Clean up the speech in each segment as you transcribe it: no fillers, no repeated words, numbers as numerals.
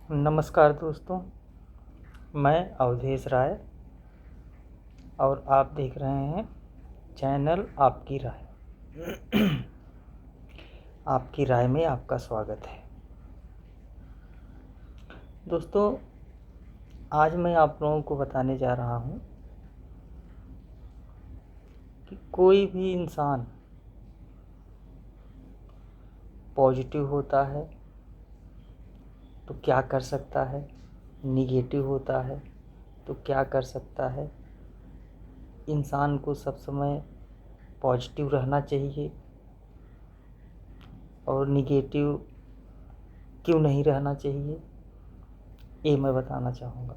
नमस्कार दोस्तों, मैं अवधेश राय और आप देख रहे हैं चैनल आपकी राय। आपकी राय में आपका स्वागत है। दोस्तों, आज मैं आप लोगों को बताने जा रहा हूँ कि कोई भी इंसान पॉजिटिव होता है तो क्या कर सकता है, निगेटिव होता है तो क्या कर सकता है। इंसान को सब समय पॉजिटिव रहना चाहिए और निगेटिव क्यों नहीं रहना चाहिए, ये मैं बताना चाहूँगा।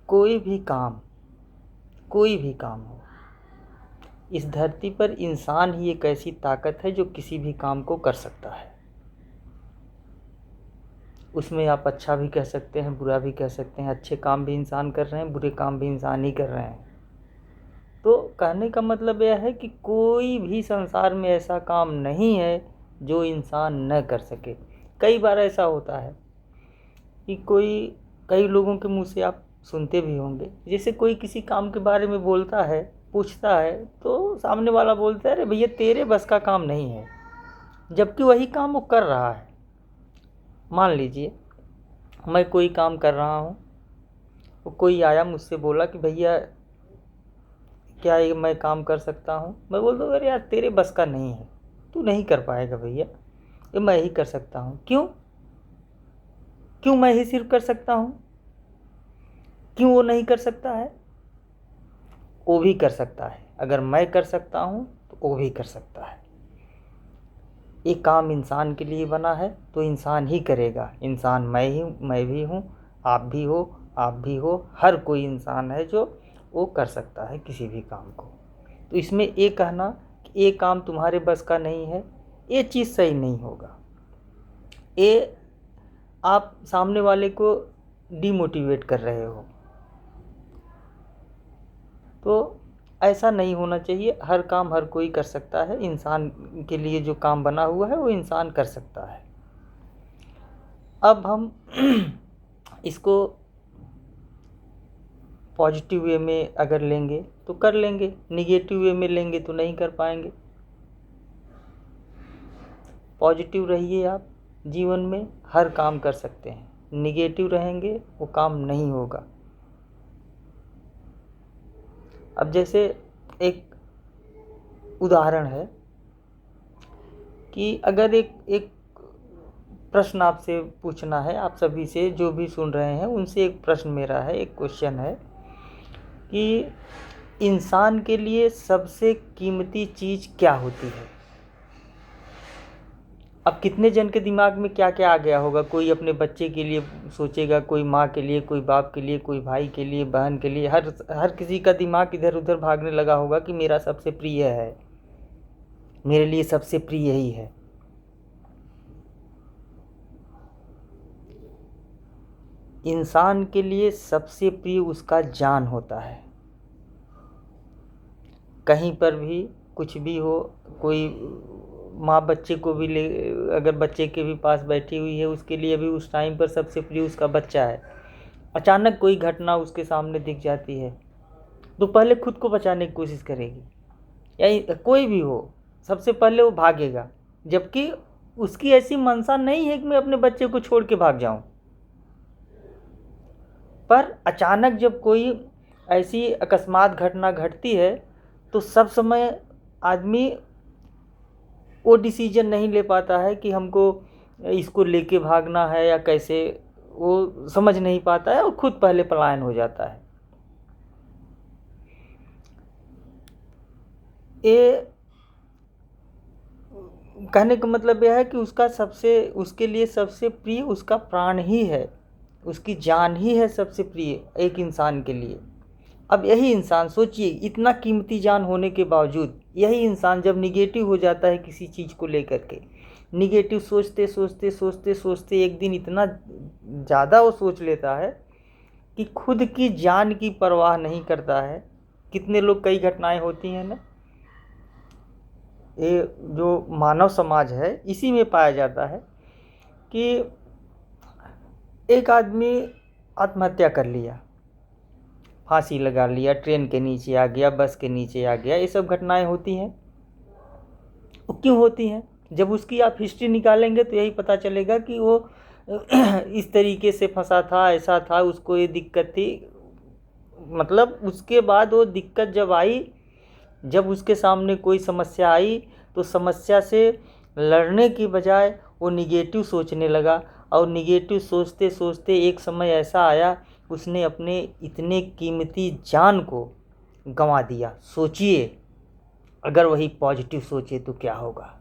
कोई भी काम हो, इस धरती पर इंसान ही एक ऐसी ताकत है जो किसी भी काम को कर सकता है। उसमें आप अच्छा भी कह सकते हैं, बुरा भी कह सकते हैं। अच्छे काम भी इंसान कर रहे हैं, बुरे काम भी इंसान ही कर रहे हैं। तो कहने का मतलब यह है कि कोई भी संसार में ऐसा काम नहीं है जो इंसान न कर सके। कई बार ऐसा होता है कि कई लोगों के मुंह से आप सुनते भी होंगे, जैसे कोई किसी काम के बारे में बोलता है, पूछता है, तो सामने वाला बोलता है, अरे भैया तेरे बस का काम नहीं है, जबकि वही काम वो कर रहा है। मान लीजिए मैं कोई काम कर रहा हूँ, वो कोई आया मुझसे बोला कि भैया क्या ये मैं काम कर सकता हूँ। मैं बोल दूँ, अरे यार तेरे बस का नहीं है, तू नहीं कर पाएगा भैया, ये मैं ही कर सकता हूँ। क्यों मैं ही सिर्फ कर सकता हूँ, क्यों वो नहीं कर सकता है? वो भी कर सकता है। अगर मैं कर सकता हूँ तो वो भी कर सकता है। ये काम इंसान के लिए बना है तो इंसान ही करेगा। इंसान मैं भी हूँ, आप भी हो, आप भी हो। हर कोई इंसान है जो वो कर सकता है किसी भी काम को। तो इसमें ये कहना कि ये काम तुम्हारे बस का नहीं है, ये चीज़ सही नहीं होगा। ये आप सामने वाले को डिमोटिवेट कर रहे हो। तो ऐसा नहीं होना चाहिए। हर काम हर कोई कर सकता है। इंसान के लिए जो काम बना हुआ है वो इंसान कर सकता है। अब हम इसको पॉजिटिव वे में अगर लेंगे तो कर लेंगे, निगेटिव वे में लेंगे तो नहीं कर पाएंगे। पॉजिटिव रहिए, आप जीवन में हर काम कर सकते हैं। निगेटिव रहेंगे वो काम नहीं होगा। अब जैसे एक उदाहरण है कि अगर एक प्रश्न आपसे पूछना है, आप सभी से जो भी सुन रहे हैं उनसे एक प्रश्न मेरा है, एक क्वेश्चन है कि इंसान के लिए सबसे कीमती चीज़ क्या होती है? अब कितने जन के दिमाग में क्या क्या आ गया होगा। कोई अपने बच्चे के लिए सोचेगा, कोई माँ के लिए, कोई बाप के लिए, कोई भाई के लिए, बहन के लिए। हर किसी का दिमाग इधर उधर भागने लगा होगा कि मेरा सबसे प्रिय है, मेरे लिए सबसे प्रिय यही है। इंसान के लिए सबसे प्रिय उसका जान होता है। कहीं पर भी कुछ भी हो, कोई माँ बच्चे को भी ले, अगर बच्चे के भी पास बैठी हुई है, उसके लिए भी उस टाइम पर सबसे प्रिय उसका बच्चा है। अचानक कोई घटना उसके सामने दिख जाती है तो पहले खुद को बचाने की कोशिश करेगी, या कोई भी हो, सबसे पहले वो भागेगा। जबकि उसकी ऐसी मंशा नहीं है कि मैं अपने बच्चे को छोड़ के भाग जाऊं। पर अचानक जब कोई ऐसी अकस्मात घटना घटती है तो सब समय आदमी वो डिसीजन नहीं ले पाता है कि हमको इसको लेके भागना है या कैसे, वो समझ नहीं पाता है और खुद पहले पलायन हो जाता है। ये कहने का मतलब यह है कि उसके लिए सबसे प्रिय उसका प्राण ही है, उसकी जान ही है सबसे प्रिय एक इंसान के लिए। अब यही इंसान सोचिए, इतना कीमती जान होने के बावजूद यही इंसान जब निगेटिव हो जाता है किसी चीज़ को लेकर के, निगेटिव सोचते सोचते सोचते सोचते एक दिन इतना ज़्यादा वो सोच लेता है कि खुद की जान की परवाह नहीं करता है। कितने लोग, कई घटनाएं होती हैं ना, ये जो मानव समाज है इसी में पाया जाता है कि एक आदमी आत्महत्या कर लिया, फांसी लगा लिया, ट्रेन के नीचे आ गया, बस के नीचे आ गया, ये सब घटनाएं होती हैं। वो क्यों होती हैं? जब उसकी आप हिस्ट्री निकालेंगे तो यही पता चलेगा कि वो इस तरीके से फंसा था, ऐसा था, उसको ये दिक्कत थी। मतलब उसके बाद वो दिक्कत जब आई, जब उसके सामने कोई समस्या आई तो समस्या से लड़ने की बजाय वो निगेटिव सोचने लगा, और निगेटिव सोचते सोचते एक समय ऐसा आया उसने अपने इतने कीमती जान को गंवा दिया। सोचिए अगर वही पॉजिटिव सोचे तो क्या होगा।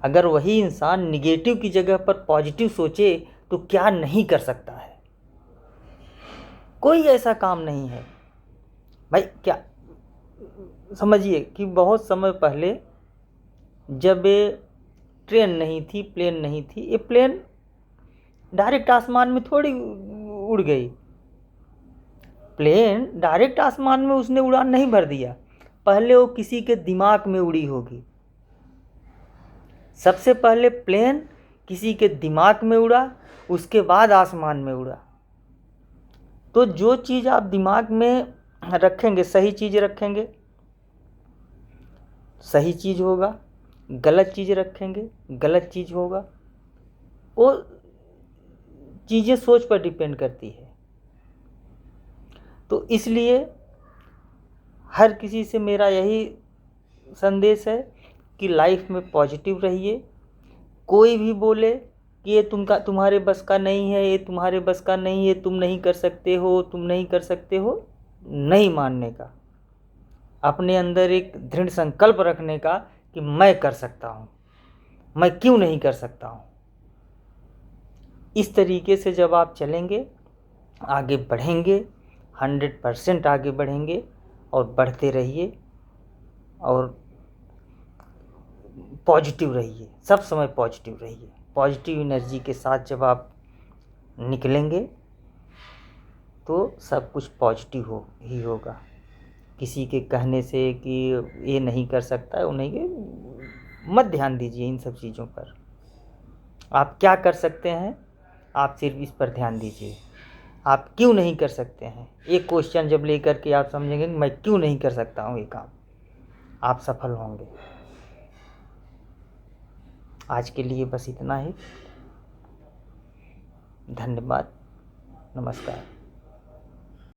अगर वही इंसान निगेटिव की जगह पर पॉजिटिव सोचे तो क्या नहीं कर सकता है। कोई ऐसा काम नहीं है भाई। क्या समझिए कि बहुत समय पहले जब ये ट्रेन नहीं थी, प्लेन नहीं थी, ये प्लेन डायरेक्ट आसमान में थोड़ी उड़ गई। प्लेन डायरेक्ट आसमान में उसने उड़ान नहीं भर दिया, पहले वो किसी के दिमाग में उड़ी होगी। सबसे पहले प्लेन किसी के दिमाग में उड़ा, उसके बाद आसमान में उड़ा। तो जो चीज़ आप दिमाग में रखेंगे, सही चीज़ रखेंगे सही चीज़ होगा, गलत चीज़ रखेंगे गलत चीज़ होगा। वो चीज़ें सोच पर डिपेंड करती है। तो इसलिए हर किसी से मेरा यही संदेश है कि लाइफ में पॉजिटिव रहिए। कोई भी बोले कि ये तुम्हारे बस का नहीं है, ये तुम्हारे बस का नहीं है, तुम नहीं कर सकते हो, तुम नहीं कर सकते हो, नहीं मानने का, अपने अंदर एक दृढ़ संकल्प रखने का कि मैं कर सकता हूँ, मैं क्यों नहीं कर सकता हूँ। इस तरीके से जब आप चलेंगे, आगे बढ़ेंगे, 100% आगे बढ़ेंगे, और बढ़ते रहिए और पॉजिटिव रहिए, सब समय पॉजिटिव रहिए। पॉजिटिव एनर्जी के साथ जब आप निकलेंगे तो सब कुछ पॉजिटिव ही होगा। किसी के कहने से कि ये नहीं कर सकता है, वो नहीं, मत ध्यान दीजिए इन सब चीज़ों पर। आप क्या कर सकते हैं, आप सिर्फ इस पर ध्यान दीजिए। आप क्यों नहीं कर सकते हैं, एक क्वेश्चन जब लेकर के आप समझेंगे कि मैं क्यों नहीं कर सकता हूँ ये काम, आप सफल होंगे। आज के लिए बस इतना ही। धन्यवाद, नमस्कार।